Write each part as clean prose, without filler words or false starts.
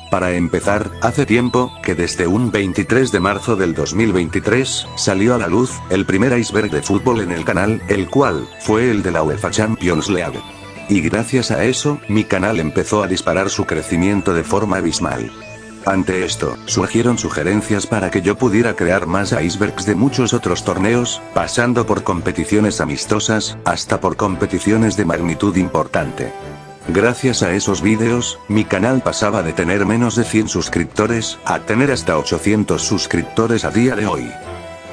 Para empezar, hace tiempo, que desde un 23 de marzo del 2023, salió a la luz, el primer iceberg de fútbol en el canal, el cual, fue el de la UEFA Champions League. Y gracias a eso, mi canal empezó a disparar su crecimiento de forma abismal. Ante esto, surgieron sugerencias para que yo pudiera crear más icebergs de muchos otros torneos, pasando por competiciones amistosas, hasta por competiciones de magnitud importante. Gracias a esos vídeos, mi canal pasaba de tener menos de 100 suscriptores, a tener hasta 800 suscriptores a día de hoy.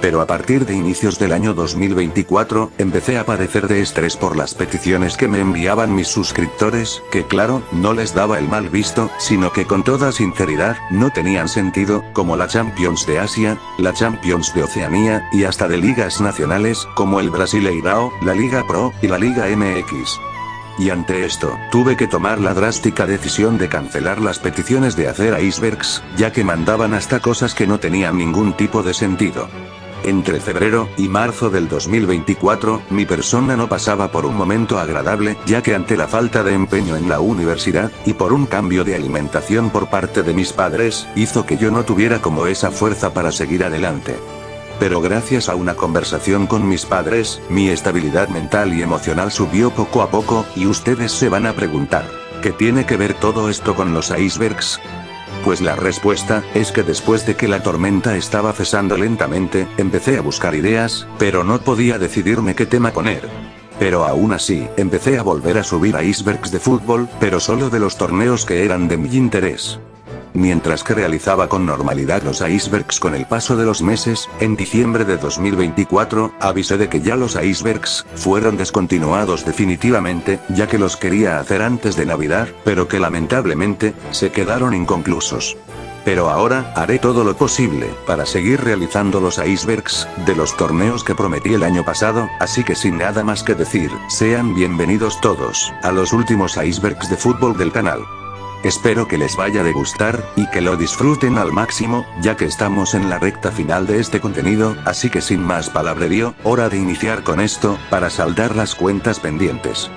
Pero a partir de inicios del año 2024, empecé a padecer de estrés por las peticiones que me enviaban mis suscriptores, que claro, no les daba el mal visto, sino que con toda sinceridad, no tenían sentido, como la Champions de Asia, la Champions de Oceanía, y hasta de ligas nacionales, como el Brasileirao, la Liga Pro, y la Liga MX. Y ante esto, tuve que tomar la drástica decisión de cancelar las peticiones de hacer icebergs, ya que mandaban hasta cosas que no tenían ningún tipo de sentido. Entre febrero y marzo del 2024, mi persona no pasaba por un momento agradable, ya que ante la falta de empeño en la universidad, y por un cambio de alimentación por parte de mis padres, hizo que yo no tuviera como esa fuerza para seguir adelante. Pero gracias a una conversación con mis padres, mi estabilidad mental y emocional subió poco a poco, y ustedes se van a preguntar, ¿qué tiene que ver todo esto con los icebergs? Pues la respuesta, es que después de que la tormenta estaba cesando lentamente, empecé a buscar ideas, pero no podía decidirme qué tema poner. Pero aún así, empecé a volver a subir icebergs de fútbol, pero solo de los torneos que eran de mi interés. Mientras que realizaba con normalidad los icebergs con el paso de los meses, en diciembre de 2024, avisé de que ya los icebergs fueron descontinuados definitivamente, ya que los quería hacer antes de Navidad, pero que lamentablemente, se quedaron inconclusos. Pero ahora, haré todo lo posible, para seguir realizando los icebergs, de los torneos que prometí el año pasado, así que sin nada más que decir, sean bienvenidos todos, a los últimos icebergs de fútbol del canal. Espero que les vaya de gustar, y que lo disfruten al máximo, ya que estamos en la recta final de este contenido, así que sin más palabrerío, hora de iniciar con esto, para saldar las cuentas pendientes.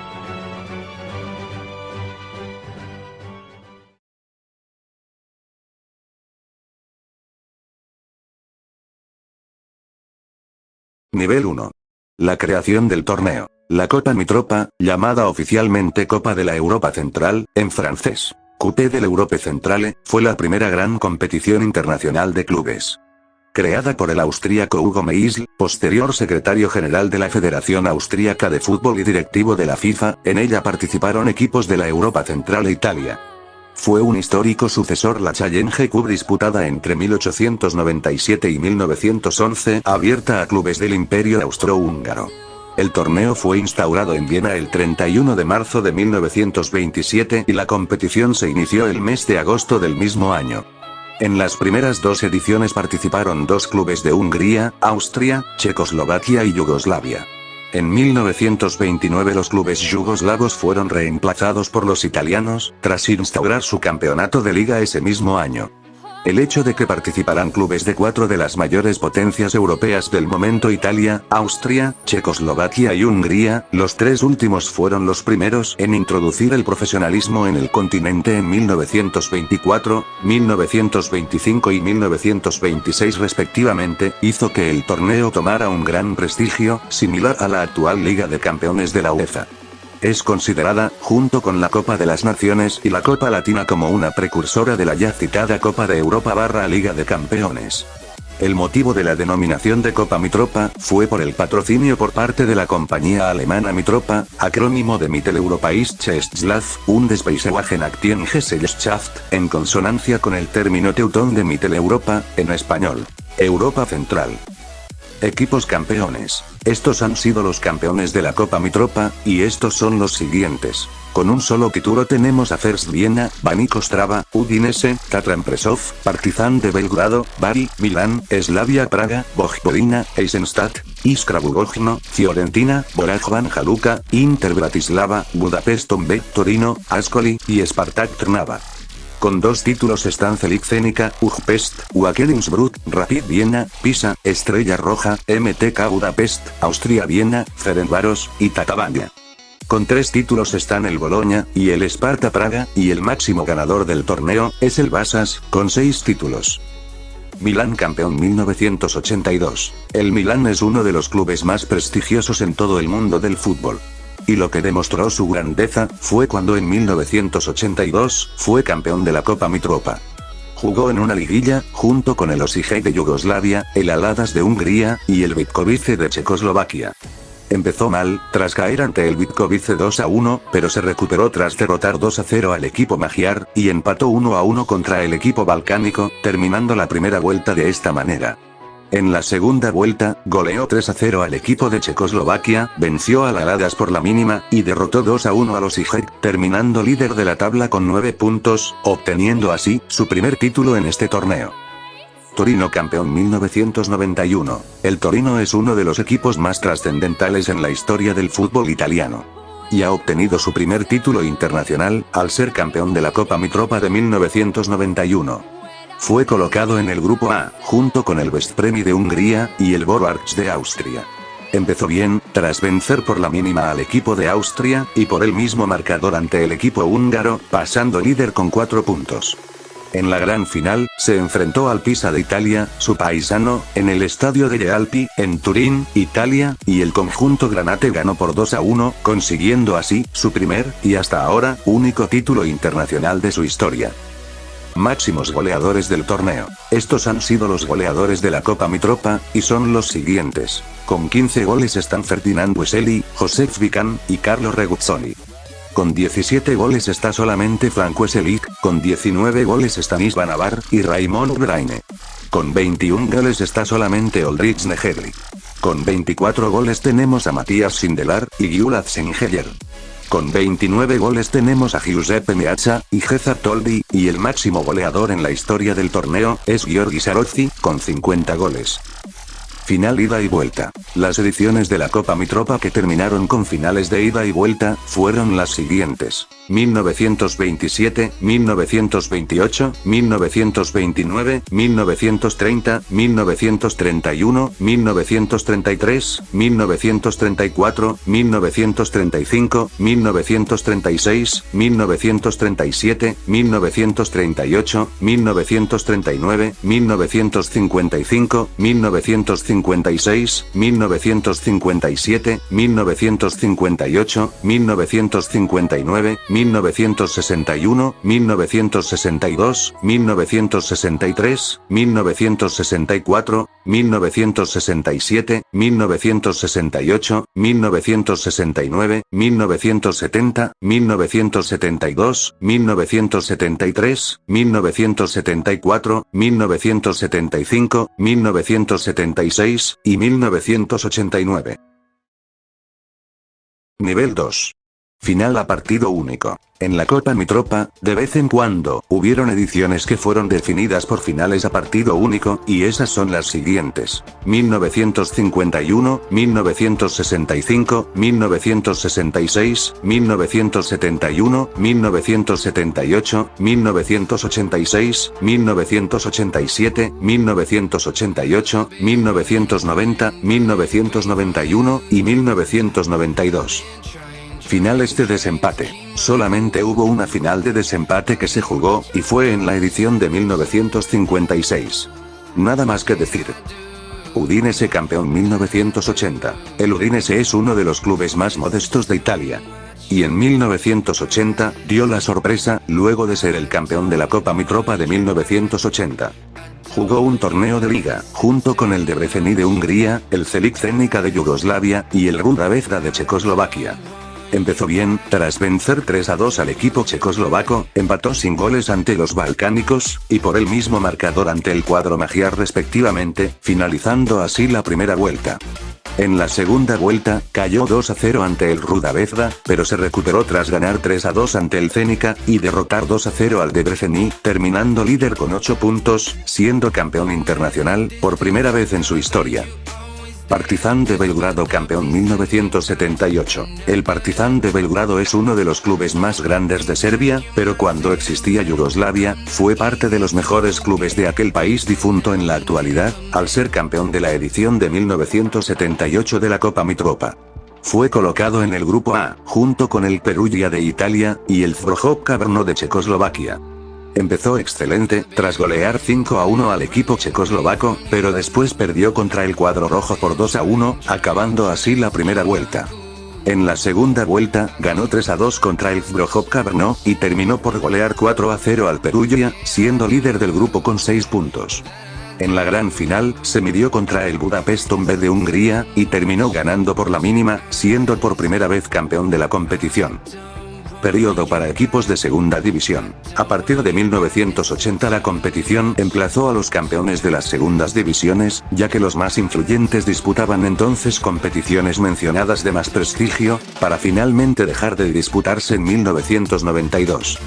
Nivel 1. La creación del torneo. La Copa Mitropa, llamada oficialmente Copa de la Europa Central, en francés. Coupe de l'Europe Centrale, fue la primera gran competición internacional de clubes. Creada por el austríaco Hugo Meisl, posterior secretario general de la Federación Austríaca de Fútbol y directivo de la FIFA, en ella participaron equipos de la Europa Central e Italia. Fue un histórico sucesor la Challenge Cup disputada entre 1897 y 1911, abierta a clubes del Imperio Austrohúngaro. El torneo fue instaurado en Viena el 31 de marzo de 1927 y la competición se inició el mes de agosto del mismo año. En las primeras dos ediciones participaron dos clubes de Hungría, Austria, Checoslovaquia y Yugoslavia. En 1929 los clubes yugoslavos fueron reemplazados por los italianos, tras instaurar su campeonato de liga ese mismo año. El hecho de que participaran clubes de cuatro de las mayores potencias europeas del momento, Italia, Austria, Checoslovaquia y Hungría, los tres últimos fueron los primeros en introducir el profesionalismo en el continente en 1924, 1925 y 1926 respectivamente, hizo que el torneo tomara un gran prestigio, similar a la actual Liga de Campeones de la UEFA. Es considerada, junto con la Copa de las Naciones y la Copa Latina, como una precursora de la ya citada Copa de Europa / Liga de Campeones. El motivo de la denominación de Copa Mitropa, fue por el patrocinio por parte de la compañía alemana Mitropa, acrónimo de Mitteleuropäische Bundesweisen Aktiengesellschaft, en consonancia con el término teutón de Mitteleuropa, en español, Europa Central. Equipos campeones. Estos han sido los campeones de la Copa Mitropa, y estos son los siguientes. Con un solo título tenemos a First Viena, Baník Ostrava, Udinese, Tatran Prešov, Partizan de Belgrado, Bari, Milán, Slavia Praga, Vojvodina, Eisenstadt, Iskra Bugojno, Fiorentina, Borac Haluka, Inter Bratislava, Budapest Tombe, Torino, Ascoli, y Spartak Trnava. Con dos títulos están Zelig Zenica, Ujpest, Wacker Innsbruck, Rapid Viena, Pisa, Estrella Roja, MTK Budapest, Austria Viena, Ferencváros, y Tatabánya. Con 3 títulos están el Bologna, y el Sparta Praga, y el máximo ganador del torneo, es el Vasas, con 6 títulos. Milán campeón 1982. El Milán es uno de los clubes más prestigiosos en todo el mundo del fútbol. Y lo que demostró su grandeza, fue cuando en 1982, fue campeón de la Copa Mitropa. Jugó en una liguilla, junto con el Osijek de Yugoslavia, el Aladas de Hungría, y el Vitkovice de Checoslovaquia. Empezó mal, tras caer ante el Vitkovice 2-1, pero se recuperó tras derrotar 2-0 al equipo magiar, y empató 1-1 contra el equipo balcánico, terminando la primera vuelta de esta manera. En la segunda vuelta, goleó 3-0 al equipo de Checoslovaquia, venció al Aladas por la mínima, y derrotó 2-1 al Osijek, terminando líder de la tabla con 9 puntos, obteniendo así, su primer título en este torneo. Torino campeón 1991. El Torino es uno de los equipos más trascendentales en la historia del fútbol italiano. Y ha obtenido su primer título internacional, al ser campeón de la Copa Mitropa de 1991. Fue colocado en el grupo A, junto con el Veszprém de Hungría, y el Vorwärts de Austria. Empezó bien, tras vencer por la mínima al equipo de Austria, y por el mismo marcador ante el equipo húngaro, pasando líder con 4 puntos. En la gran final, se enfrentó al Pisa de Italia, su paisano, en el estadio de Lealpi, en Turín, Italia, y el conjunto granate ganó por 2-1, consiguiendo así, su primer, y hasta ahora, único título internacional de su historia. Máximos goleadores del torneo. Estos han sido los goleadores de la Copa Mitropa, y son los siguientes. Con 15 goles están Ferdinand Weseli, Josef Vican, y Carlo Reguzzoni. Con 17 goles está solamente Frank Weselic, con 19 goles están Isvan Navar, y Raymond Braine. Con 21 goles está solamente Oldrich Nejedli. Con 24 goles tenemos a Matías Sindelar, y Gyula Zengeyer. Con 29 goles tenemos a Giuseppe Meazza, y Geza Toldi, y el máximo goleador en la historia del torneo, es Giorgi Sarozzi, con 50 goles. Final ida y vuelta. Las ediciones de la Copa Mitropa que terminaron con finales de ida y vuelta, fueron las siguientes. 1927, 1928, 1929, 1930, 1931, 1933, 1934, 1935, 1936, 1937, 1938, 1939, 1955, 1956, 1957, 1958, 1959, 1961, 1962, 1963, 1964, 1967, 1968, 1969, 1970, 1972, 1973, 1974, 1975, 1976, y 1989. Nivel 2. Final a partido único. En la Copa Mitropa, de vez en cuando, hubieron ediciones que fueron definidas por finales a partido único, y esas son las siguientes. 1951, 1965, 1966, 1971, 1978, 1986, 1987, 1988, 1990, 1991, y 1992. Finales de desempate. Solamente hubo una final de desempate que se jugó, y fue en la edición de 1956. Nada más que decir. Udinese campeón 1980. El Udinese es uno de los clubes más modestos de Italia. Y en 1980, dio la sorpresa, luego de ser el campeón de la Copa Mitropa de 1980. Jugó un torneo de liga, junto con el Debreceni de Hungría, el Zelik Zenica de Yugoslavia, y el Ruda Vezda de Checoslovaquia. Empezó bien, tras vencer 3-2 al equipo checoslovaco, empató sin goles ante los balcánicos, y por el mismo marcador ante el cuadro magiar respectivamente, finalizando así la primera vuelta. En la segunda vuelta, cayó 2-0 ante el Ruda Vezda, pero se recuperó tras ganar 3-2 ante el Zenica, y derrotar 2-0 al Debreceni, terminando líder con 8 puntos, siendo campeón internacional, por primera vez en su historia. Partizan de Belgrado campeón 1978. El Partizan de Belgrado es uno de los clubes más grandes de Serbia, pero cuando existía Yugoslavia, fue parte de los mejores clubes de aquel país difunto en la actualidad, al ser campeón de la edición de 1978 de la Copa Mitropa. Fue colocado en el grupo A, junto con el Perugia de Italia, y el Wrocław Brno de Checoslovaquia. Empezó excelente, tras golear 5-1 al equipo checoslovaco, pero después perdió contra el cuadro rojo por 2-1, acabando así la primera vuelta. En la segunda vuelta, ganó 3-2 contra el Wrocław Brno, y terminó por golear 4-0 al Perugia, siendo líder del grupo con 6 puntos. En la gran final, se midió contra el Budapest Tombe de Hungría, y terminó ganando por la mínima, siendo por primera vez campeón de la competición. Periodo para equipos de segunda división. A partir de 1980 la competición emplazó a los campeones de las segundas divisiones, ya que los más influyentes disputaban entonces competiciones mencionadas de más prestigio, para finalmente dejar de disputarse en 1992.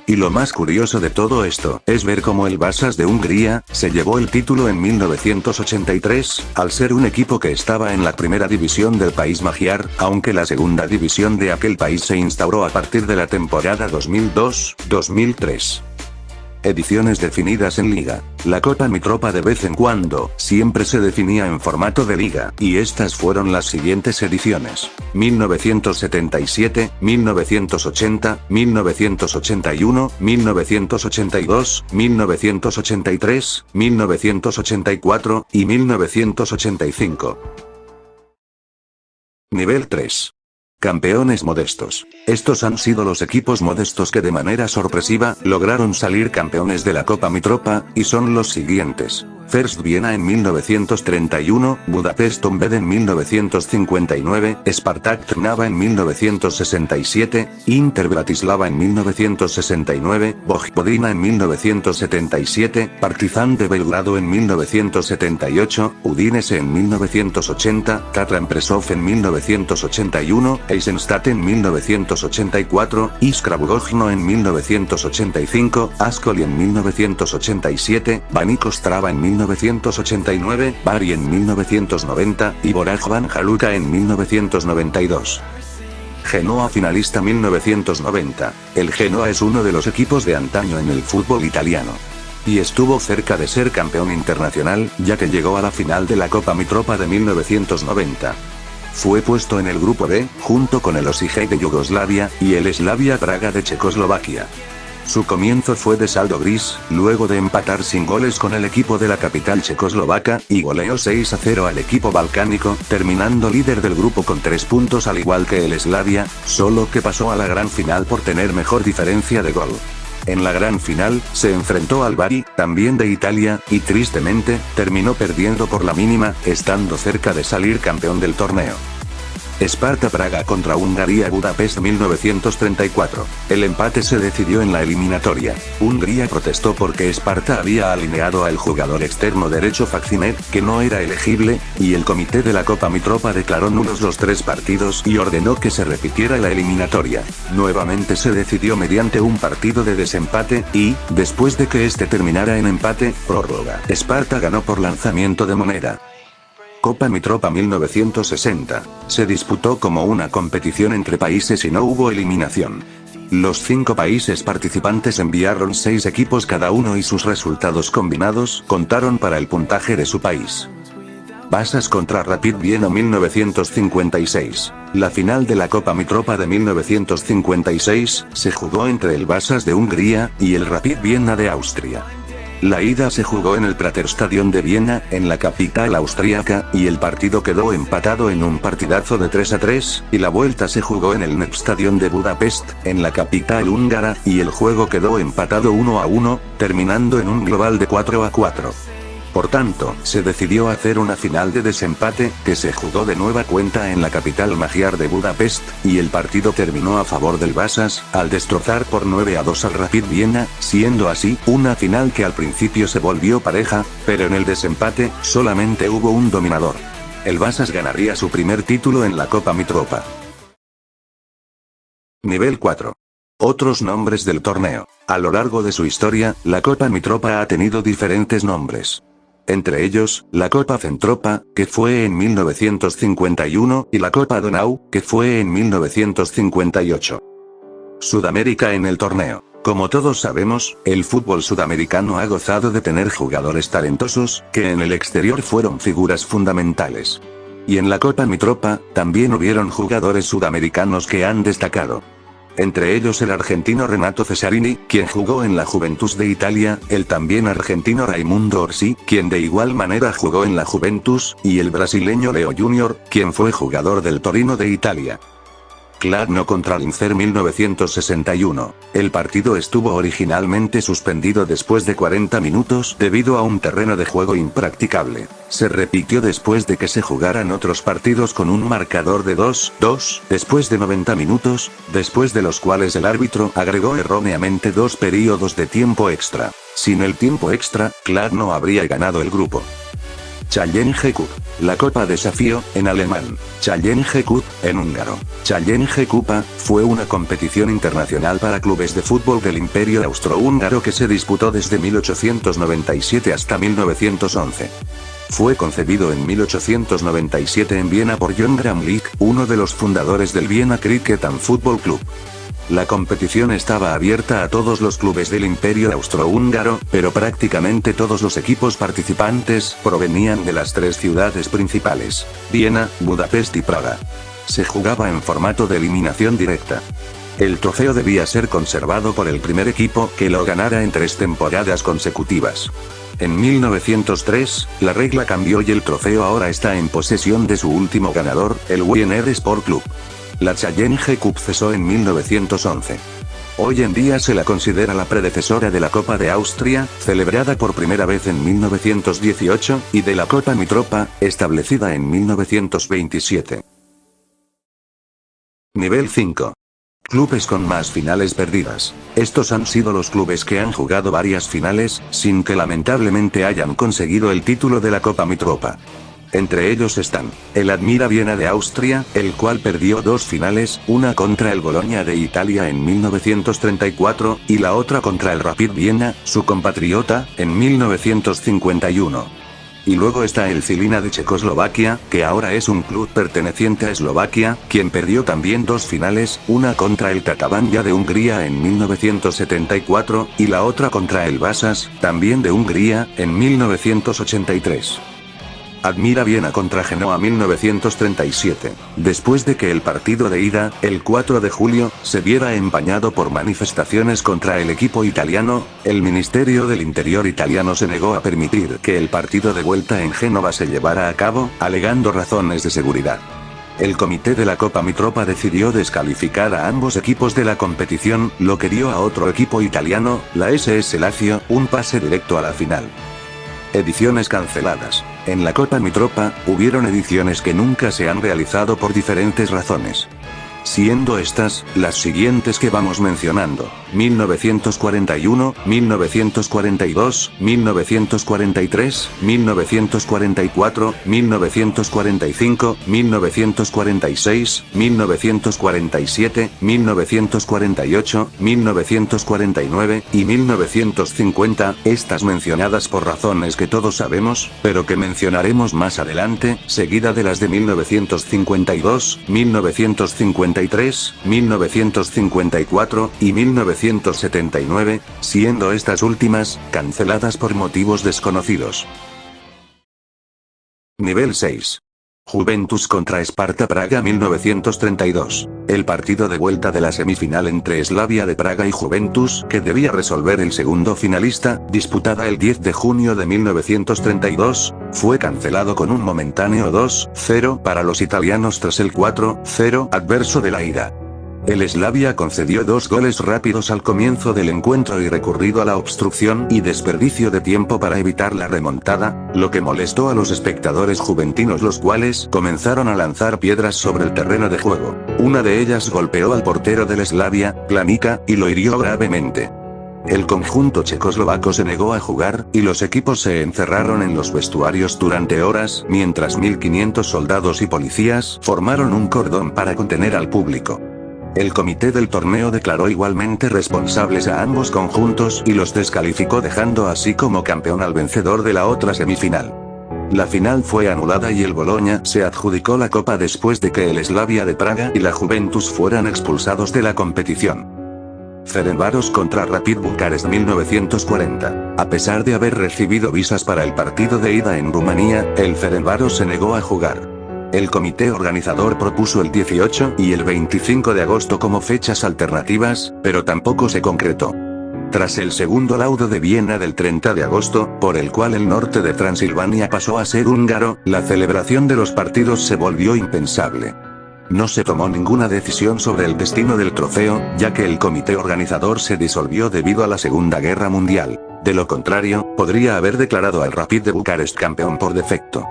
Y lo más curioso de todo esto, es ver cómo el Vasas de Hungría, se llevó el título en 1983, al ser un equipo que estaba en la primera división del país magiar, aunque la segunda división de aquel país se instauró a partir de la temporada 2002-2003. Ediciones definidas en liga. La Copa Mitropa de vez en cuando, siempre se definía en formato de liga, y estas fueron las siguientes ediciones: 1977, 1980, 1981, 1982, 1983, 1984, y 1985. Nivel 3. Campeones modestos. Estos han sido los equipos modestos que de manera sorpresiva, lograron salir campeones de la Copa Mitropa, y son los siguientes: First Viena en 1931, Budapest Honvéd en 1959, Spartak Trnava en 1967, Inter Bratislava en 1969, Vojvodina en 1977, Partizan de Belgrado en 1978, Udinese en 1980, Tatran Presov en 1981, Eisenstadt en 1984, Iskra Bugojno en 1985, Ascoli en 1987, Baník Ostrava en 1989, Bari en 1990, y Boraj Banja Luka en 1992. Genoa finalista 1990. El Genoa es uno de los equipos de antaño en el fútbol italiano. Y estuvo cerca de ser campeón internacional, ya que llegó a la final de la Copa Mitropa de 1990. Fue puesto en el grupo B, junto con el Osijek de Yugoslavia, y el Slavia Praga de Checoslovaquia. Su comienzo fue de saldo gris, luego de empatar sin goles con el equipo de la capital checoslovaca, y goleó 6-0 al equipo balcánico, terminando líder del grupo con 3 puntos al igual que el Slavia, solo que pasó a la gran final por tener mejor diferencia de gol. En la gran final, se enfrentó al Bari, también de Italia, y tristemente, terminó perdiendo por la mínima, estando cerca de salir campeón del torneo. Sparta Praga contra Hungría Budapest 1934. El empate se decidió en la eliminatoria. Hungría protestó porque Sparta había alineado al jugador externo derecho Faksinet, que no era elegible, y el comité de la Copa Mitropa declaró nulos los 3 partidos y ordenó que se repitiera la eliminatoria. Nuevamente se decidió mediante un partido de desempate, y, después de que este terminara en empate, prórroga. Sparta ganó por lanzamiento de moneda. Copa Mitropa 1960. Se disputó como una competición entre países y no hubo eliminación. Los 5 países participantes enviaron 6 equipos cada uno y sus resultados combinados contaron para el puntaje de su país. Vasas contra Rapid Viena 1956. La final de la Copa Mitropa de 1956 se jugó entre el Vasas de Hungría y el Rapid Viena de Austria. La ida se jugó en el Praterstadion de Viena, en la capital austríaca, y el partido quedó empatado en un partidazo de 3-3, y la vuelta se jugó en el Népstadion de Budapest, en la capital húngara, y el juego quedó empatado 1-1, terminando en un global de 4-4. Por tanto, se decidió hacer una final de desempate, que se jugó de nueva cuenta en la capital magiar de Budapest, y el partido terminó a favor del Vasas, al destrozar por 9-2 al Rapid Viena, siendo así, una final que al principio se volvió pareja, pero en el desempate, solamente hubo un dominador. El Vasas ganaría su primer título en la Copa Mitropa. Nivel 4. Otros nombres del torneo. A lo largo de su historia, la Copa Mitropa ha tenido diferentes nombres. Entre ellos, la Copa Centropa, que fue en 1951, y la Copa Donau, que fue en 1958. Sudamérica en el torneo. Como todos sabemos, el fútbol sudamericano ha gozado de tener jugadores talentosos, que en el exterior fueron figuras fundamentales. y en la Copa Mitropa, también hubieron jugadores sudamericanos que han destacado. Entre ellos el argentino Renato Cesarini, quien jugó en la Juventus de Italia, el también argentino Raimundo Orsi, quien de igual manera jugó en la Juventus, y el brasileño Leo Junior, quien fue jugador del Torino de Italia. Kladno contra Lincer 1961. El partido estuvo originalmente suspendido después de 40 minutos debido a un terreno de juego impracticable. Se repitió después de que se jugaran otros partidos con un marcador de 2-2, después de 90 minutos, después de los cuales el árbitro agregó erróneamente 2 períodos de tiempo extra. Sin el tiempo extra, Kladno habría ganado el grupo. Challenge Cup. La Copa Desafío, en alemán. Challenge Cup, en húngaro. Challenge Kupa, fue una competición internacional para clubes de fútbol del Imperio Austrohúngaro que se disputó desde 1897 hasta 1911. Fue concebido en 1897 en Viena por John Gramlich, uno de los fundadores del Vienna Cricket and Football Club. La competición estaba abierta a todos los clubes del Imperio Austrohúngaro, pero prácticamente todos los equipos participantes provenían de las 3 ciudades principales: Viena, Budapest y Praga. Se jugaba en formato de eliminación directa. El trofeo debía ser conservado por el primer equipo que lo ganara en 3 temporadas consecutivas. En 1903, la regla cambió y el trofeo ahora está en posesión de su último ganador, el Wiener Sport Club. La Challenge Cup cesó en 1911. Hoy en día se la considera la predecesora de la Copa de Austria, celebrada por primera vez en 1918, y de la Copa Mitropa, establecida en 1927. Nivel 5. Clubes con más finales perdidas. Estos han sido los clubes que han jugado varias finales, sin que lamentablemente hayan conseguido el título de la Copa Mitropa. Entre ellos están, el Admira Viena de Austria, el cual perdió 2 finales, una contra el Bologna de Italia en 1934, y la otra contra el Rapid Viena, su compatriota, en 1951. Y luego está el Žilina de Checoslovaquia, que ahora es un club perteneciente a Eslovaquia, quien perdió también 2 finales, una contra el Tatabánya de Hungría en 1974, y la otra contra el Vasas, también de Hungría, en 1983. Admira Viena contra Genoa 1937. Después de que el partido de ida, el 4 de julio, se viera empañado por manifestaciones contra el equipo italiano, el Ministerio del Interior italiano se negó a permitir que el partido de vuelta en Génova se llevara a cabo, alegando razones de seguridad. El comité de la Copa Mitropa decidió descalificar a ambos equipos de la competición, lo que dio a otro equipo italiano, la SS Lazio, un pase directo a la final. Ediciones canceladas. En la Copa Mitropa, hubieron ediciones que nunca se han realizado por diferentes razones. Siendo estas, las siguientes que vamos mencionando: 1941, 1942, 1943, 1944, 1945, 1946, 1947, 1948, 1949, y 1950, estas mencionadas por razones que todos sabemos, pero que mencionaremos más adelante, seguida de las de 1952, 1953, 1954, y 1979, siendo estas últimas, canceladas por motivos desconocidos. Nivel 6. Juventus contra Sparta Praga 1932. El partido de vuelta de la semifinal entre Slavia de Praga y Juventus, que debía resolver el segundo finalista, disputada el 10 de junio de 1932, fue cancelado con un momentáneo 2-0 para los italianos tras el 4-0 adverso de la ida. El Slavia concedió 2 goles rápidos al comienzo del encuentro y recurrido a la obstrucción y desperdicio de tiempo para evitar la remontada, lo que molestó a los espectadores juventinos, los cuales comenzaron a lanzar piedras sobre el terreno de juego. Una de ellas golpeó al portero del Slavia, Planica, y lo hirió gravemente. El conjunto checoslovaco se negó a jugar, y los equipos se encerraron en los vestuarios durante horas, mientras 1500 soldados y policías formaron un cordón para contener al público. El comité del torneo declaró igualmente responsables a ambos conjuntos y los descalificó, dejando así como campeón al vencedor de la otra semifinal. La final fue anulada y el Bologna se adjudicó la copa después de que el Slavia de Praga y la Juventus fueran expulsados de la competición. Ferencváros contra Rapid Bucarest 1940. A pesar de haber recibido visas para el partido de ida en Rumanía, el Ferencváros se negó a jugar. El comité organizador propuso el 18 y el 25 de agosto como fechas alternativas, pero tampoco se concretó. Tras el segundo laudo de Viena del 30 de agosto, por el cual el norte de Transilvania pasó a ser húngaro, la celebración de los partidos se volvió impensable. No se tomó ninguna decisión sobre el destino del trofeo, ya que el comité organizador se disolvió debido a la Segunda Guerra Mundial. De lo contrario, podría haber declarado al Rapid de Bucarest campeón por defecto.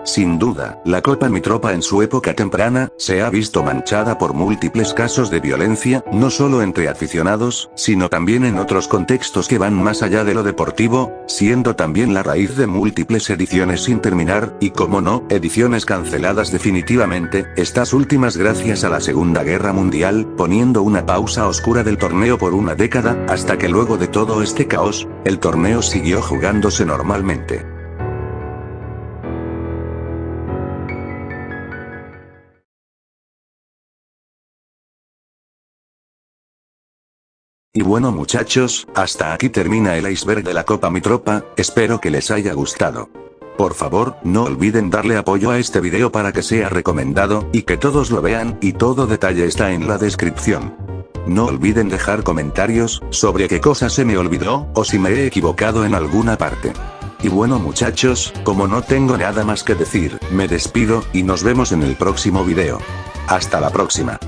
Sin duda, la Copa Mitropa en su época temprana, se ha visto manchada por múltiples casos de violencia, no solo entre aficionados, sino también en otros contextos que van más allá de lo deportivo, siendo también la raíz de múltiples ediciones sin terminar, y como no, ediciones canceladas definitivamente, estas últimas gracias a la Segunda Guerra Mundial, poniendo una pausa oscura del torneo por una década, hasta que luego de todo este caos, el torneo siguió jugándose normalmente. Y bueno muchachos, hasta aquí termina el iceberg de la Copa Mitropa, espero que les haya gustado. Por favor, no olviden darle apoyo a este video para que sea recomendado, y que todos lo vean, y todo detalle está en la descripción. No olviden dejar comentarios, sobre qué cosa se me olvidó, o si me he equivocado en alguna parte. Y bueno muchachos, como no tengo nada más que decir, me despido, y nos vemos en el próximo video. Hasta la próxima.